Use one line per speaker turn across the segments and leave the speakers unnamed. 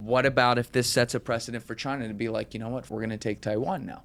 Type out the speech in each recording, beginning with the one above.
What about if this sets a precedent for China to be like, you know what, we're going to take Taiwan now?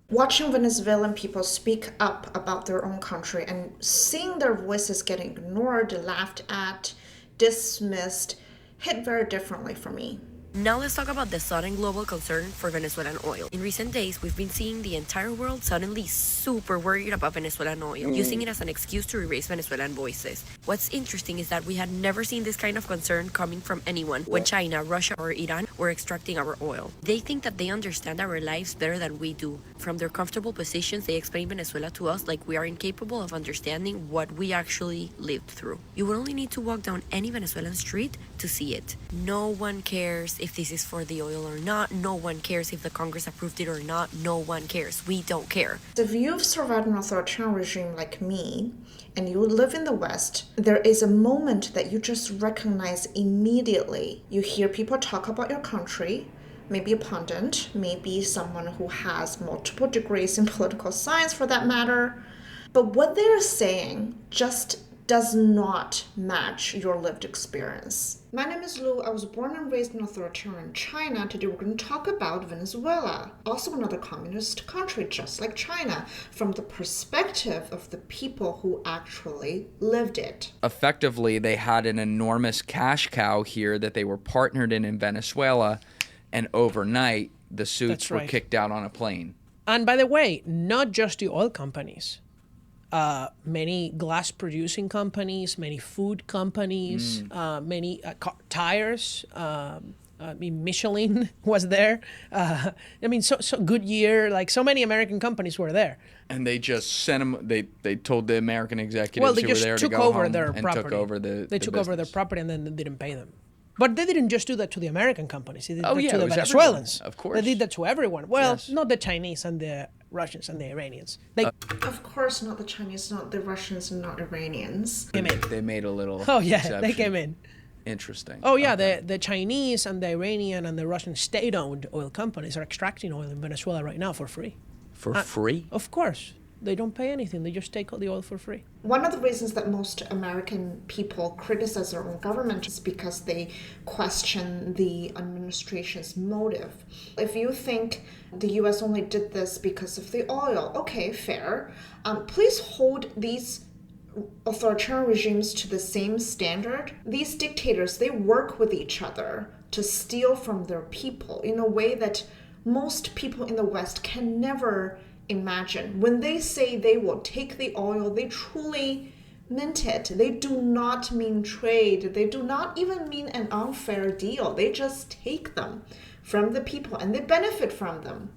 Watching Venezuelan people speak up about their own country and seeing their voices getting ignored, laughed at, dismissed, hit very differently for me.
Now let's talk about the sudden global concern for Venezuelan oil. In recent days, we've been seeing the entire world suddenly super worried about Venezuelan oil, using it as an excuse to erase Venezuelan voices. What's interesting is that we had never seen this kind of concern coming from anyone when China, Russia, or Iran were extracting our oil. They think that they understand our lives better than we do. From their comfortable positions, they explain Venezuela to us like we are incapable of understanding what we actually lived through. You would only need to walk down any Venezuelan street to see it. No one cares if this is for the oil or not. No one cares if the Congress approved it or not. No one cares. We don't care.
If you've survived an authoritarian regime like me, and you live in the West, there is a moment that you just recognize immediately. You hear people talk about your country, maybe a pundit, maybe someone who has multiple degrees in political science for that matter, but what they're saying just does not match your lived experience. My name is Lu. I was born and raised in authoritarian China. Today we're going to talk about Venezuela, also another communist country just like China, from the perspective of the people who actually lived it.
Effectively, they had an enormous cash cow here that they were partnered in Venezuela, and overnight the suits were kicked out on a plane.
And by the way, not just the oil companies. Many glass producing companies, many food companies, many tires. Michelin was there. So Goodyear, like so many American companies were there.
And they just sent them. They told the American executives
they
who were
just
there to
took
go
over
home
their
and
property.
took over the
They took over their
business.
property and then they didn't pay them. But they didn't just do that to the American companies. They did that to
it
the
was
Venezuelans.
everyone. Of course.
They did that to everyone. Well,
Yes.
not the Chinese and the Russians and the Iranians.
Of course, not the Chinese, not the Russians, and not Iranians.
Came in.
They made a little.
Oh yeah,
exception.
they came in.
Interesting.
Oh yeah,
Okay.
the Chinese and the Iranian and the Russian state-owned oil companies are extracting oil in Venezuela right now for free.
For free?
Of course. They don't pay anything. They just take the oil for free.
One of the reasons that most American people criticize their own government is because they question the administration's motive. If you think the US only did this because of the oil, okay, fair. Please hold these authoritarian regimes to the same standard. These dictators, they work with each other to steal from their people in a way that most people in the West can never imagine. When they say they will take the oil, they truly meant it. They do not mean trade. They do not even mean an unfair deal. They just take them from the people and they benefit from them.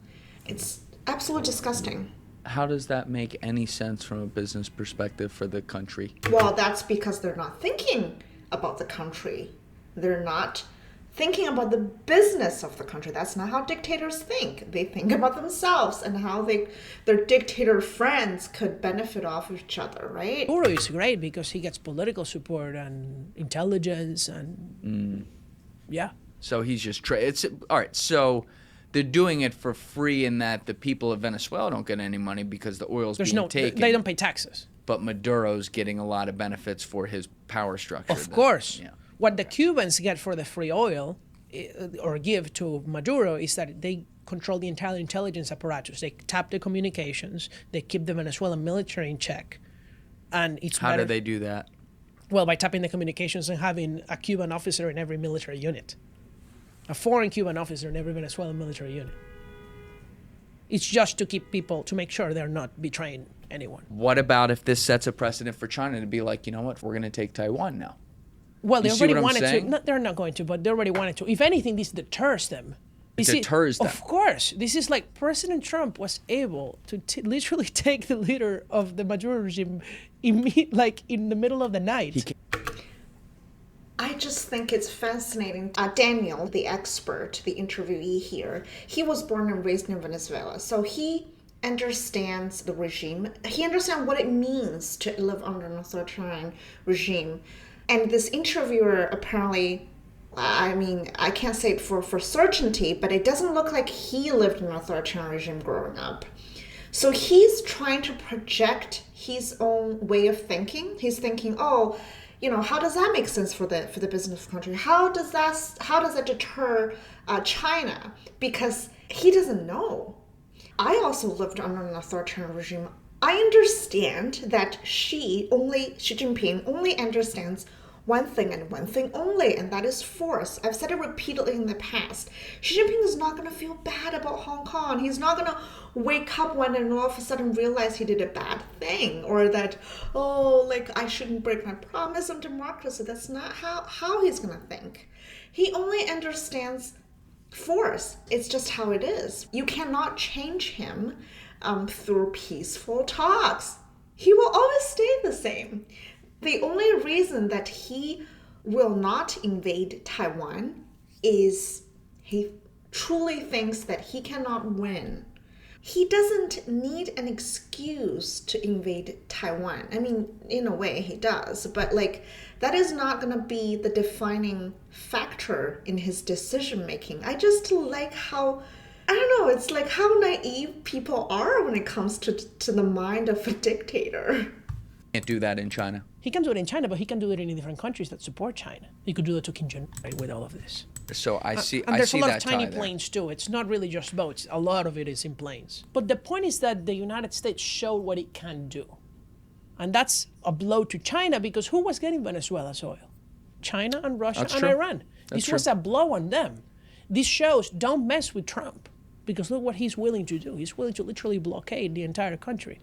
It's absolutely disgusting.
How does that make any sense from a business perspective for the country?
Well, that's because they're not thinking about the country. They're not thinking about the business of the country. That's not how dictators think. They think about themselves and how their dictator friends could benefit off of each other, right?
Maduro is great because he gets political support and intelligence and yeah.
So he's just it's all right. So they're doing it for free in that the people of Venezuela don't get any money because the oil's being taken.
They don't pay taxes.
But Maduro's getting a lot of benefits for his power structure.
Of course.
Yeah.
What the Cubans get for the free oil or give to Maduro is that they control the entire intelligence apparatus. They tap the communications. They keep the Venezuelan military in check. And it's
How
better.
do they do that?
Well, by tapping the communications and having a Cuban officer in every military unit. A foreign Cuban officer in every Venezuelan military unit. It's just to keep people, to make sure they're not betraying anyone.
What about if this sets a precedent for China to be like, you know what, we're going to take Taiwan now?
Well, they
You see
already
what I'm
wanted
saying?
to. No, they're not going to, but they already wanted to. If anything, this deters them.
It deters them.
Of course. This is like President Trump was able to literally take the leader of the Maduro regime in the middle of the night.
I just think it's fascinating. Daniel, the expert, the interviewee here, he was born and raised in Venezuela. So he understands the regime. He understands what it means to live under an authoritarian regime. And this interviewer apparently, I mean, I can't say it for certainty, but it doesn't look like he lived in an authoritarian regime growing up. So he's trying to project his own way of thinking. He's thinking, oh, how does that make sense for the business country? How does that deter China? Because he doesn't know. I also lived under an authoritarian regime. I understand that Xi Jinping only understands one thing and one thing only, and that is force. I've said it repeatedly in the past. Xi Jinping is not going to feel bad about Hong Kong. He's not going to wake up one and all of a sudden realize he did a bad thing, or that, I shouldn't break my promise on democracy. That's not how he's going to think. He only understands force. It's just how it is. You cannot change him through peaceful talks. He will always stay the same. The only reason that he will not invade Taiwan is he truly thinks that he cannot win. He doesn't need an excuse to invade Taiwan. I mean, in a way he does, but that is not going to be the defining factor in his decision making. I just like how, I don't know, it's like how naive people are when it comes to the mind of a dictator.
Can't do that in China.
He can do it in China, but he can do it in different countries that support China. He could do it to Kim Jong-un with all of this.
So I see.
And there's
I see
a lot
that
of tiny
tie
planes too. It's not really just boats. A lot of it is in planes. But the point is that the United States showed what it can do. And that's a blow to China, because who was getting Venezuela's oil? China and Russia
That's
and
true.
Iran.
That's
This was a blow on them. This shows don't mess with Trump, because look what he's willing to do. He's willing to literally blockade the entire country.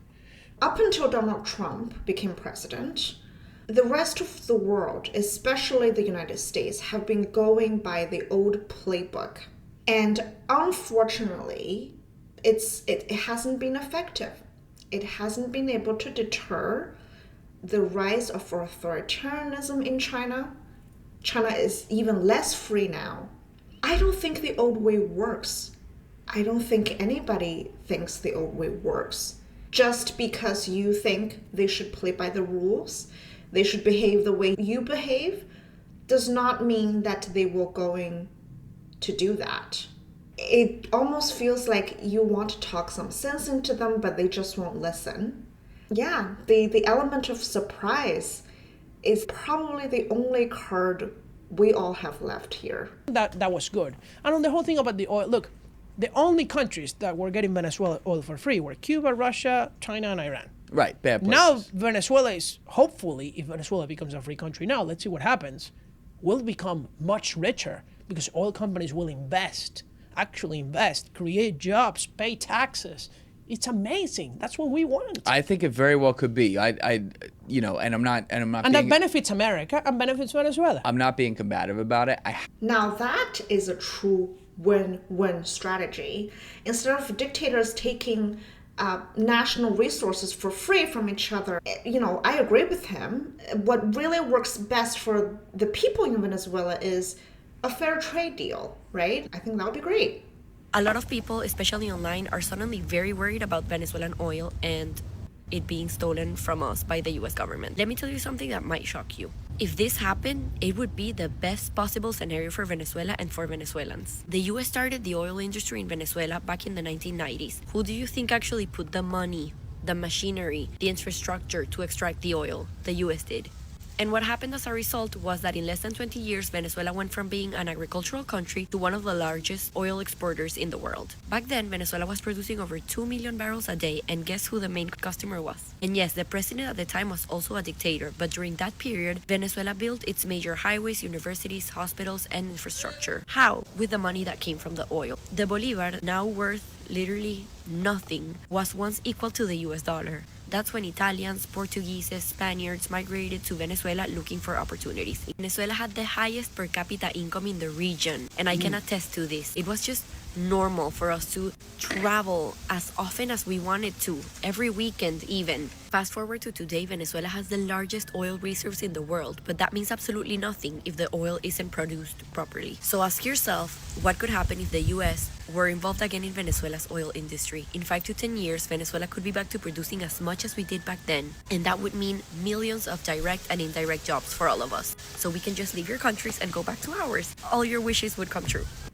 Up until Donald Trump became president, the rest of the world, especially the United States, have been going by the old playbook. And unfortunately, it hasn't been effective. It hasn't been able to deter the rise of authoritarianism in China. China is even less free now. I don't think the old way works. I don't think anybody thinks the old way works. Just because you think they should play by the rules, they should behave the way you behave, does not mean that they will going to do that. It almost feels like you want to talk some sense into them, but they just won't listen. Yeah, the element of surprise is probably the only card we all have left here.
That was good. And on the whole thing about the oil, look, the only countries that were getting Venezuela oil for free were Cuba, Russia, China, and Iran.
Right, bad places.
Now Venezuela is, hopefully, if Venezuela becomes a free country now, let's see what happens, will become much richer because oil companies will actually invest, create jobs, pay taxes. It's amazing. That's what we want.
I think it very well could be. And I'm not.
And that benefits America and benefits Venezuela.
I'm not being combative about it.
Now that is a true win-win strategy. Instead of dictators taking national resources for free from each other, I agree with him. What really works best for the people in Venezuela is a fair trade deal, right? I think that would be great.
A lot of people, especially online, are suddenly very worried about Venezuelan oil and it being stolen from us by the US government. Let me tell you something that might shock you. If this happened, it would be the best possible scenario for Venezuela and for Venezuelans. The US started the oil industry in Venezuela back in the 1990s. Who do you think actually put the money, the machinery, the infrastructure to extract the oil? The US did. And what happened as a result was that in less than 20 years, Venezuela went from being an agricultural country to one of the largest oil exporters in the world. Back then, Venezuela was producing over 2 million barrels a day, and guess who the main customer was? And yes, the president at the time was also a dictator, but during that period, Venezuela built its major highways, universities, hospitals, and infrastructure. How? With the money that came from the oil. The Bolivar, now worth literally nothing, was once equal to the US dollar. That's when Italians, Portuguese, Spaniards migrated to Venezuela looking for opportunities. Venezuela had the highest per capita income in the region, and I can attest to this. It was just normal for us to travel as often as we wanted to, every weekend even. Fast forward to today, Venezuela has the largest oil reserves in the world, but that means absolutely nothing if the oil isn't produced properly. So ask yourself, what could happen if the US were involved again in Venezuela's oil industry? In 5 to 10 years, Venezuela could be back to producing as much as we did back then, and that would mean millions of direct and indirect jobs for all of us. So we can just leave your countries and go back to ours. All your wishes would come true.